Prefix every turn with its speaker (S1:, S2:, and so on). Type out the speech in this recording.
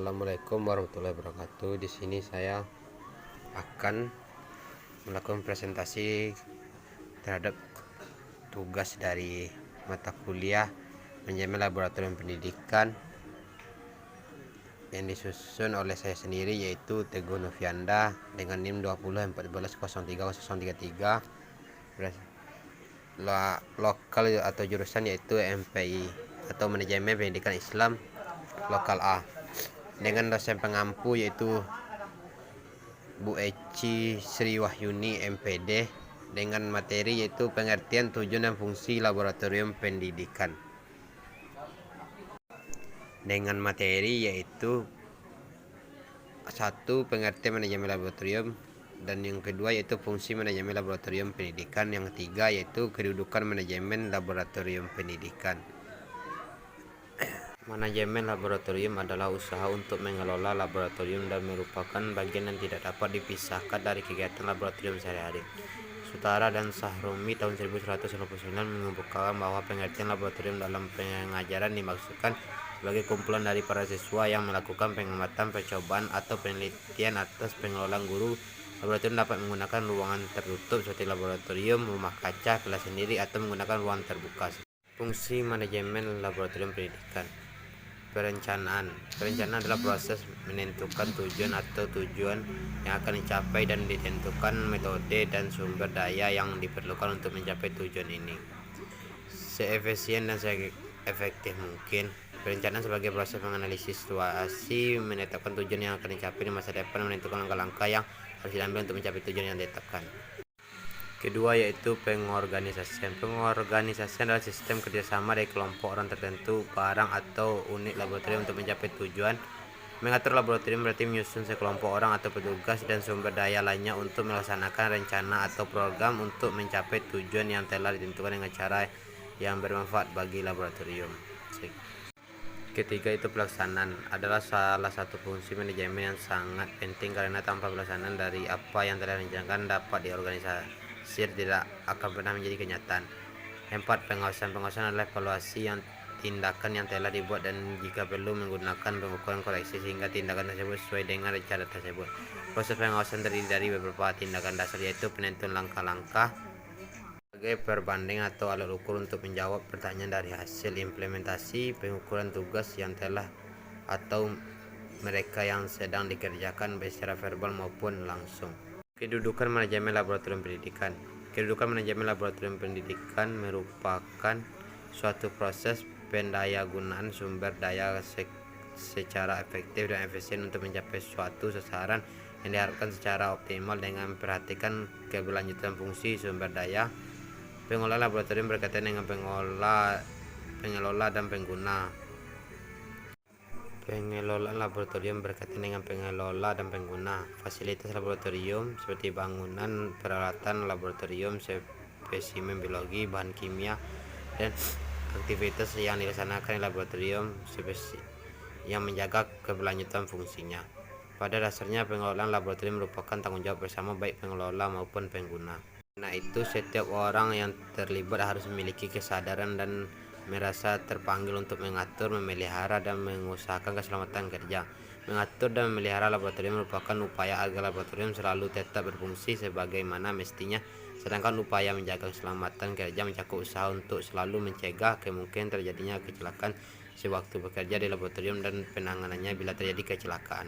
S1: Assalamualaikum warahmatullahi wabarakatuh. Di sini saya akan melakukan presentasi terhadap tugas dari mata kuliah manajemen laboratorium pendidikan yang disusun oleh saya sendiri, yaitu Teguh Novianda dengan NIM 2014013033. Lokal atau jurusan yaitu MPI atau Manajemen Pendidikan Islam Lokal A, dengan dosen pengampu yaitu Bu Eci Sri Wahyuni MPD, dengan materi yaitu pengertian tujuan dan fungsi laboratorium pendidikan, dengan materi yaitu satu, pengertian manajemen laboratorium, dan yang kedua yaitu fungsi manajemen laboratorium pendidikan, yang ketiga yaitu kedudukan manajemen laboratorium pendidikan. Manajemen laboratorium adalah usaha untuk mengelola laboratorium dan merupakan bagian yang tidak dapat dipisahkan dari kegiatan laboratorium sehari-hari. Sutara dan Sahrumi tahun 1199 mengemukakan bahwa pengertian laboratorium dalam pengajaran dimaksudkan sebagai kumpulan dari para siswa yang melakukan pengamatan, percobaan, atau penelitian atas pengelolaan guru. Laboratorium dapat menggunakan ruangan tertutup seperti laboratorium, rumah kaca, kelas sendiri, atau menggunakan ruangan terbuka. Fungsi manajemen laboratorium pendidikan. Perencanaan adalah proses menentukan tujuan atau tujuan yang akan dicapai dan ditentukan metode dan sumber daya yang diperlukan untuk mencapai tujuan ini seefisien dan seefektif mungkin. Perencanaan sebagai proses menganalisis situasi, menetapkan tujuan yang akan dicapai di masa depan, menentukan langkah-langkah yang harus diambil untuk mencapai tujuan yang ditetapkan. Kedua yaitu pengorganisasian. Pengorganisasian adalah sistem kerjasama dari kelompok orang tertentu, barang, atau unit laboratorium untuk mencapai tujuan. Mengatur laboratorium berarti menyusun sekelompok orang atau petugas dan sumber daya lainnya untuk melaksanakan rencana atau program untuk mencapai tujuan yang telah ditentukan dengan cara yang bermanfaat bagi laboratorium. Ketiga itu pelaksanaan adalah salah satu fungsi manajemen yang sangat penting, karena tanpa pelaksanaan dari apa yang telah direncanakan dapat diorganisasi tidak akan pernah menjadi kenyataan. 4. Pengawasan adalah evaluasi yang tindakan yang telah dibuat dan jika perlu menggunakan pengukuran koreksi sehingga tindakan tersebut sesuai dengan rencana tersebut. Proses pengawasan terdiri dari beberapa tindakan dasar, yaitu penentuan langkah-langkah sebagai perbanding atau alat ukur untuk menjawab pertanyaan dari hasil implementasi, pengukuran tugas yang telah atau mereka yang sedang dikerjakan baik secara verbal maupun langsung. Kedudukan manajemen laboratorium pendidikan. Kedudukan manajemen laboratorium pendidikan merupakan suatu proses pendayagunaan sumber daya secara efektif dan efisien untuk mencapai suatu sasaran yang diharapkan secara optimal dengan memperhatikan keberlanjutan fungsi sumber daya. Pengelola laboratorium berkaitan dengan pengelola dan pengguna. Pengelolaan laboratorium berkaitan dengan pengelola dan pengguna. Fasilitas laboratorium seperti bangunan, peralatan laboratorium, spesimen biologi, bahan kimia, dan aktivitas yang dilaksanakan di laboratorium yang menjaga keberlanjutan fungsinya. Pada dasarnya pengelolaan laboratorium merupakan tanggung jawab bersama baik pengelola maupun pengguna. Karena itu setiap orang yang terlibat harus memiliki kesadaran dan merasa terpanggil untuk mengatur, memelihara, dan mengusahakan keselamatan kerja. Mengatur dan memelihara laboratorium merupakan upaya agar laboratorium selalu tetap berfungsi sebagaimana mestinya, sedangkan upaya menjaga keselamatan kerja mencakup usaha untuk selalu mencegah kemungkinan terjadinya kecelakaan sewaktu bekerja di laboratorium dan penanganannya bila terjadi kecelakaan.